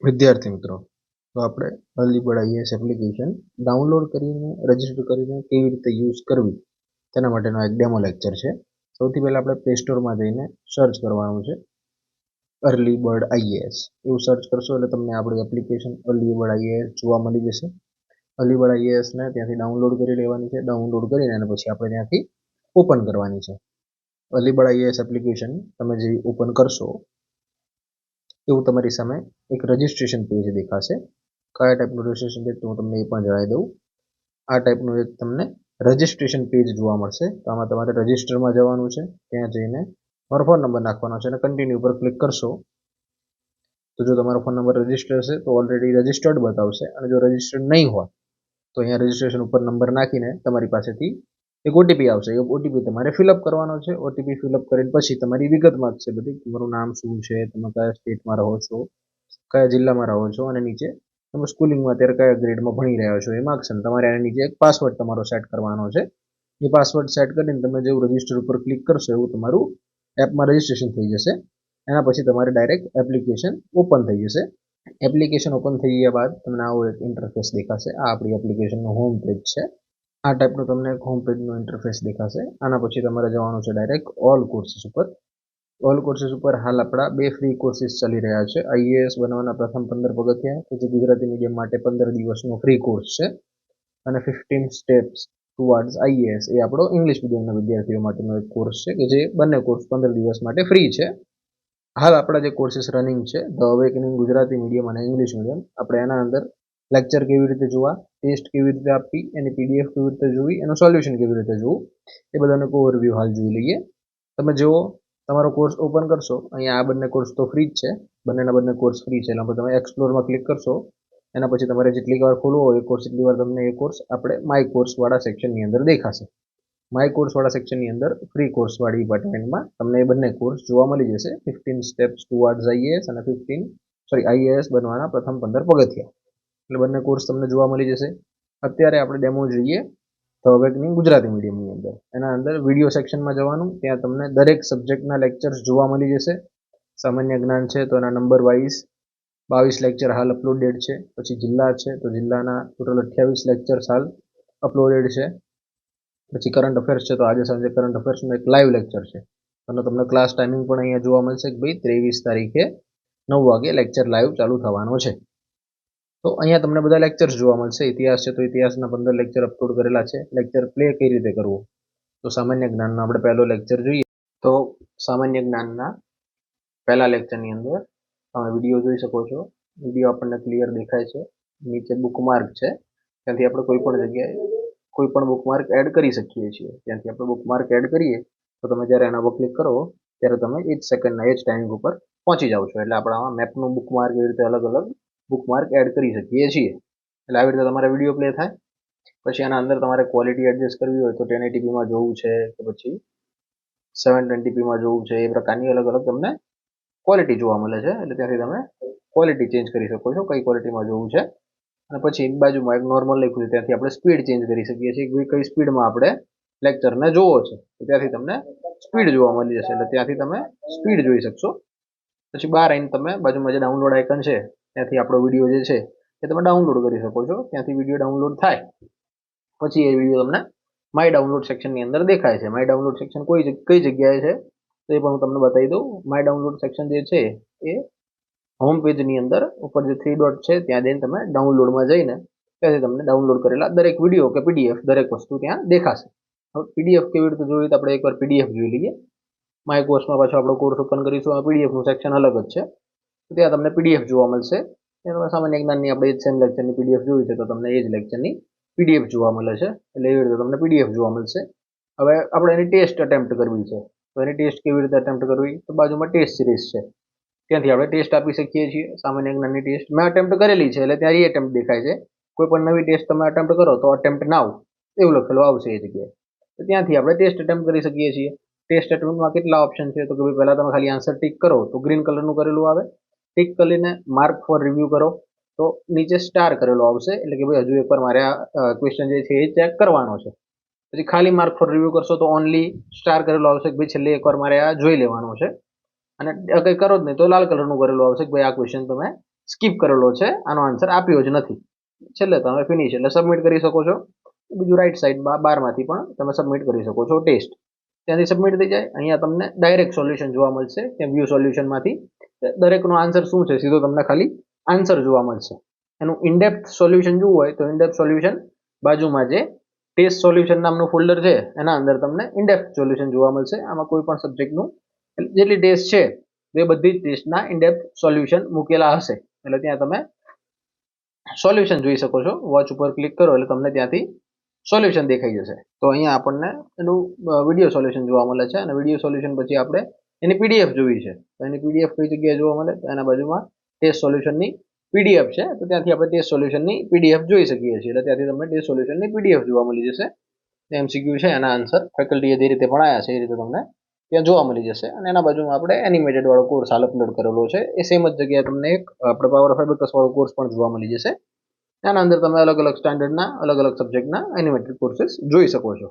વિદ્યાર્થી મિત્રો, તો આપણે early bird IAS application download કરીને રજીસ્ટર કરીને કેવી રીતે યુઝ કરવી તેના માટેનો એક ડેમો લેક્ચર છે. સૌથી પહેલાં આપણે પ્લે સ્ટોરમાં જઈને સર્ચ કરવાનું છે અર્લી બર્ડ આઈએએસ. એવું સર્ચ કરશો એટલે તમને આપણી એપ્લિકેશન અર્લી બર્ડ આઈએએસ જોવા મળી જશે. અર્લી બર્ડ આઈએએસને ત્યાંથી ડાઉનલોડ કરી લેવાની છે. ડાઉનલોડ કરીને અને પછી આપણે ત્યાંથી ઓપન કરવાની છે. અર્લી બર્ડ આઈએએસ એપ્લિકેશન તમે જે ઓપન કરશો એવું તમારી સામે એક રજિસ્ટ્રેશન પેજ દેખાશે. કયા ટાઈપનું રજિસ્ટ્રેશન પેજ તો હું તમને એ પણ જણાવી દઉં. આ ટાઈપનું એક તમને રજિસ્ટ્રેશન પેજ જોવા મળશે. તો આમાં તમારે રજિસ્ટરમાં જવાનું છે. ત્યાં જઈને તમારો ફોન નંબર નાખવાનો છે અને કન્ટિન્યુ પર ક્લિક કરશો તો જો તમારો ફોન નંબર રજિસ્ટર હશે તો ઓલરેડી રજિસ્ટર્ડ બતાવશે, અને જો રજિસ્ટર્ડ નહીં હોય તો અહીંયા રજિસ્ટ્રેશન ઉપર નંબર નાખીને તમારી પાસેથી એક ઓટીપી આવશે. એ ઓટીપી તમારે ફિલઅપ કરવાનો છે. ઓટીપી ફિલઅપ કરીને પછી તમારી વિગત માંગશે બધી. તમારું નામ શું છે, તમે કયા સ્ટેટમાં રહો છો, કયા જિલ્લામાં રહો છો, અને નીચે તમે સ્કૂલિંગમાં અત્યારે કયા ગ્રેડમાં ભણી રહ્યા છો એ માગશે. તમારે આની નીચે એક પાસવર્ડ તમારો સેટ કરવાનો છે. એ પાસવર્ડ સેટ કરીને તમે જેવું રજિસ્ટર ઉપર ક્લિક કરશો એવું તમારું એપમાં રજિસ્ટ્રેશન થઈ જશે. એના પછી તમારે ડાયરેક્ટ એપ્લિકેશન ઓપન થઈ જશે. એપ્લિકેશન ઓપન થઈ ગયા બાદ તમને આવો એક ઇન્ટરફેસ દેખાશે. આ આપણી એપ્લિકેશનનું હોમ પેજ છે. આ ટાઈપનું તમને એક હોમ પેજનું ઇન્ટરફેસ દેખાશે. આના પછી તમારે જવાનું છે ડાયરેક્ટ ઓલ કોર્સીસ ઉપર. ઓલ કોર્સીસ ઉપર હાલ આપણા 2 ફ્રી કોર્સીસ ચાલી રહ્યા છે. આઈએએસ બનવાના પ્રથમ 15 પગથિયાં, કે જે ગુજરાતી મીડિયમ માટે 15 દિવસનો ફ્રી કોર્સ છે, અને 15 સ્ટેપ્સ ટુવર્ડ્સ આઈએએસ એ આપણો ઇંગ્લિશ મીડિયમના વિદ્યાર્થીઓ માટેનો એક કોર્સ છે, કે જે બંને કોર્સ 15 દિવસ માટે ફ્રી છે. હાલ આપણા જે કોર્સીસ રનિંગ છે, ધ અવેકનિંગ ગુજરાતી મીડિયમ અને ઇંગ્લિશ મીડિયમ, આપણે એના અંદર લેક્ચર કેવી રીતે જોવા, ટેસ્ટ કેવી રીતે આપવી, એની પીડીએફ કેવી રીતે જોવી, એનું સોલ્યુશન કેવી રીતે જોવું, એ બધાનો ઓવરવ્યૂ હાલ જોઈ લઈએ. તમે જુઓ, તમારો કોર્સ ઓપન કરશો, અહીંયા આ બંને કોર્સ તો ફ્રી જ છે. બંને કોર્સ ફ્રી છે. એટલે તમે એક્સપ્લોરમાં ક્લિક કરશો, એના પછી તમારે જેટલી વાર ખોલવો હોય એ કોર્સ એટલી વાર તમને એ કોર્સ આપણે માય કોર્સવાળા સેક્શનની અંદર દેખાશે. માય કોર્સવાળા સેક્શનની અંદર ફ્રી કોર્સવાળી ડિપાર્ટમેન્ટમાં તમને એ બંને કોર્સ જોવા મળી જશે. 15 સ્ટેપ્સ ટુવર્ડ્સ આઈએએસ અને આઈએએસ બનવાના પ્રથમ 15 પગથિયાં. એટલે બંને કોર્સ તમને જોવા મળી જશે. અત્યારે આપણે ડેમો જોઈએ ધ અવેકનિંગ ગુજરાતી મીડિયમની અંદર. એના અંદર વિડીયો સેક્શનમાં જવાનું. ત્યાં તમને દરેક સબ્જેક્ટના લેક્ચર્સ જોવા મળી જશે. સામાન્ય જ્ઞાન છે તો એના નંબર વાઇઝ 22 લેક્ચર હાલ અપલોડેડ છે. પછી જિલ્લા છે તો જિલ્લાના ટોટલ 28 લેક્ચર્સ હાલ અપલોડેડ છે. પછી કરંટ અફેર્સ છે તો આજે સાંજે કરંટ અફેર્સનો એક લાઈવ લેક્ચર છે. અને તમને ક્લાસ ટાઈમિંગ પણ અહીંયા જોવા મળશે કે ભાઈ 23 તારીખે 9 વાગે લેક્ચર લાઈવ ચાલુ થવાનો છે. તો અહીંયા તમને બધા લેક્ચર્સ જોવા મળશે. ઇતિહાસ છે તો ઇતિહાસના 15 લેક્ચર અપલોડ કરેલા છે. લેક્ચર પ્લે કઈ રીતે કરવું, તો સામાન્ય જ્ઞાનનો આપણે પહેલો લેક્ચર જોઈએ. તો સામાન્ય જ્ઞાનના પહેલા લેક્ચરની અંદર તમે વિડીયો જોઈ શકો છો. વિડીયો આપણને ક્લિયર દેખાય છે. નીચે બુકમાર્ક છે, ત્યાંથી આપણે કોઈ પણ જગ્યાએ કોઈ પણ બુકમાર્ક એડ કરી શકીએ છીએ. ત્યાંથી આપણે બુકમાર્ક એડ કરીએ તો તમે જ્યારે એના પર ક્લિક કરો ત્યારે તમે એ જ સેકન્ડના એ જ ટાઈમિંગ ઉપર પહોંચી જાઓ છો. એટલે આપણામાં મેપનું બુકમાર્ક એવી રીતે અલગ અલગ બુકમાર્ક એડ કરી શકીએ છીએ. એટલે આવી રીતે તમારે વિડીયો પ્લે થાય. પછી આના અંદર તમારે ક્વોલિટી એડજસ્ટ કરવી હોય તો 1080pમાં જોવું છે કે પછી 720pમાં જોવું છે, એ પ્રકારની અલગ અલગ તમને ક્વોલિટી જોવા મળે છે. એટલે ત્યાંથી તમે ક્વોલિટી ચેન્જ કરી શકો છો, કઈ ક્વોલિટીમાં જોવું છે. અને પછી બાજુમાં એક નોર્મલ લખ્યું છે, ત્યાંથી આપણે સ્પીડ ચેન્જ કરી શકીએ છીએ. કઈ સ્પીડમાં આપણે લેક્ચરને જોવો છે તો ત્યાંથી તમને સ્પીડ જોવા મળી જશે. એટલે ત્યાંથી તમે સ્પીડ જોઈ શકશો. પછી બહાર આવીને તમે બાજુમાં જે ડાઉનલોડ આઇકન છે ત્યાંથી આપણો વિડીયો જે છે એ તમે ડાઉનલોડ કરી શકો છો. ત્યાંથી વિડીયો ડાઉનલોડ થાય પછી એ વિડીયો તમને માય ડાઉનલોડ સેક્શનની અંદર દેખાય છે. માય ડાઉનલોડ સેક્શન કઈ જગ્યાએ છે તો એ પણ હું તમને બતાવી દઉં. માય ડાઉનલોડ સેક્શન જે છે એ હોમ પેજની અંદર ઉપર જે 3 ડોટ છે ત્યાં જઈને તમે ડાઉનલોડમાં જઈને ત્યાંથી તમને ડાઉનલોડ કરેલા દરેક વિડીયો કે પીડીએફ દરેક વસ્તુ ત્યાં દેખાશે. હવે પીડીએફ કેવી રીતે જોવી તો આપણે એકવાર પીડીએફ જોઈ લઈએ. માય કોર્સમાં પાછો આપણો કોર્સ ઓપન કરીશું. આ પીડીએફનું સેક્શન અલગ જ છે. તો ત્યાં તમને પીડીએફ જોવા મળશે. એમાં સામાન્ય જ્ઞાનની આપણે એ જ સેમ લેક્ચરની પીડીએફ જોવી છે તો તમને એ જ લેક્ચરની પીડીએફ જોવા મળે છે. એટલે એવી રીતે તમને પીડીએફ જોવા મળશે. હવે આપણે એની ટેસ્ટ અટેમ્પ્ટ કરવી છે તો એની ટેસ્ટ કેવી રીતે અટેમ્પ્ટ કરવી, તો બાજુમાં ટેસ્ટ સિરીઝ છે, ત્યાંથી આપણે ટેસ્ટ આપી શકીએ છીએ. સામાન્ય જ્ઞાનની ટેસ્ટ મેં અટેમ્પ્ટ કરેલી છે એટલે ત્યાં અટેમ્પ્ટ દેખાય છે. કોઈ પણ નવી ટેસ્ટ તમે અટેમ્પ્ટ કરો તો અટેમ્પ્ટ નાવ એવું લખેલું આવશે એ જગ્યાએ. તો ત્યાંથી આપણે ટેસ્ટ અટેમ્પ્ટ કરી શકીએ છીએ. ટેસ્ટ અટેમ્પ્ટમાં કેટલા ઓપ્શન છે તો કે ભાઈ પહેલાં તમે ખાલી આન્સર ટિક કરો તો ગ્રીન કલરનું કરેલું આવે. ટિક કરીને માર્ક ફોર રિવ્યૂ કરો તો નીચે સ્ટાર કરેલો આવશે. એટલે કે ભાઈ હજુ એકવાર મારે આ ક્વેશ્ચન જે છે એ ચેક કરવાનો છે. પછી ખાલી માર્ક ફોર રિવ્યૂ કરશો તો ઓનલી સ્ટાર કરેલો આવશે કે ભાઈ છેલ્લે એકવાર મારે આ જોઈ લેવાનો છે. અને કંઈ કરો જ નહીં તો લાલ કલરનું કરેલું આવશે કે ભાઈ આ ક્વેશ્ચન તમે સ્કીપ કરેલો છે, આનો આન્સર આપ્યો જ નથી. છેલ્લે તમે ફિનિશ એટલે સબમિટ કરી શકો છો. બીજું રાઈટ સાઈડ બારમાંથી પણ તમે સબમિટ કરી શકો છો ટેસ્ટ. ત્યાંથી સબમિટ થઈ જાય. અહીંયા તમને ડાયરેક્ટ સોલ્યુશન જોવા મળશે. ત્યાં વ્યૂ સોલ્યુશનમાંથી દરેકનો આન્સર શું છે સીધો તમને ખાલી આન્સર જોવા મળશે. એનું ઇનડેપ્થ સોલ્યુશન જોવું હોય તો ઇનડેપ્થ સોલ્યુશન બાજુમાં જે ટેસ્ટ સોલ્યુશન નામનું ફોલ્ડર છે એના અંદર તમને ઇનડેપ્થ સોલ્યુશન જોવા મળશે. આમાં કોઈ પણ સબ્જેક્ટનું જેટલી ટેસ્ટ છે એ બધી જ ટેસ્ટના ઇનડેપ્થ સોલ્યુશન મૂકેલા હશે. એટલે ત્યાં તમે સોલ્યુશન જોઈ શકો છો. વોચ ઉપર ક્લિક કરો એટલે તમને ત્યાંથી સોલ્યુશન દેખાઈ જશે. તો અહીંયા આપણને એનું વિડીયો સોલ્યુશન જોવા મળે છે અને વિડીયો સોલ્યુશન પછી આપણે એની પીડીએફ જોવી છે. તો એની પીડીએફ કઈ જગ્યાએ જોવા મળે? તો એના બાજુમાં ટેસ્ટ સોલ્યુશનની પીડીએફ છે. તો ત્યાંથી આપણે ટેસ્ટ સોલ્યુશનની પીડીએફ જોઈ શકીએ છીએ. એટલે ત્યાંથી તમને ટેસ્ટ સોલ્યુશનની પીડીએફ જોવા મળી જશે. એમસીક્યુ છે એના આન્સર ફેકલ્ટીએ જે રીતે ભણાયા છે એ રીતે તમને ત્યાં જોવા મળી જશે. અને એના બાજુમાં આપણે એનિમેટેડ વાળો કોર્સ હાલ અપલોડ કરેલો છે. એ સેમ જ જગ્યાએ તમને એક આપણે પાવર ઓફ એબેકસ વાળો કોર્સ પણ જોવા મળી જશે. એના અંદર તમે અલગ અલગ સ્ટાન્ડર્ડના અલગ અલગ સબ્જેક્ટના એનિમેટેડ કોર્સીસ જોઈ શકો છો.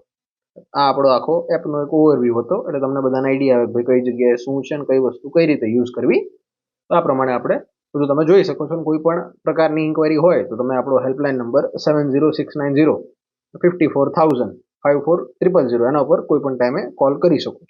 આ આપણો આખો એપનો એક ઓવરવ્યૂ હતો. એટલે તમને બધાને આઈડિયા આવે ભાઈ કઈ જગ્યાએ શું છે અને કઈ વસ્તુ કઈ રીતે યુઝ કરવી. તો આ પ્રમાણે આપણે બધું તમે જોઈ શકો છો. કોઈ પણ પ્રકારની ઇન્ક્વાયરી હોય તો તમે આપણો હેલ્પલાઇન નંબર 706905405400 એના ઉપર કોઈ પણ ટાઈમે કોલ કરી શકો છો.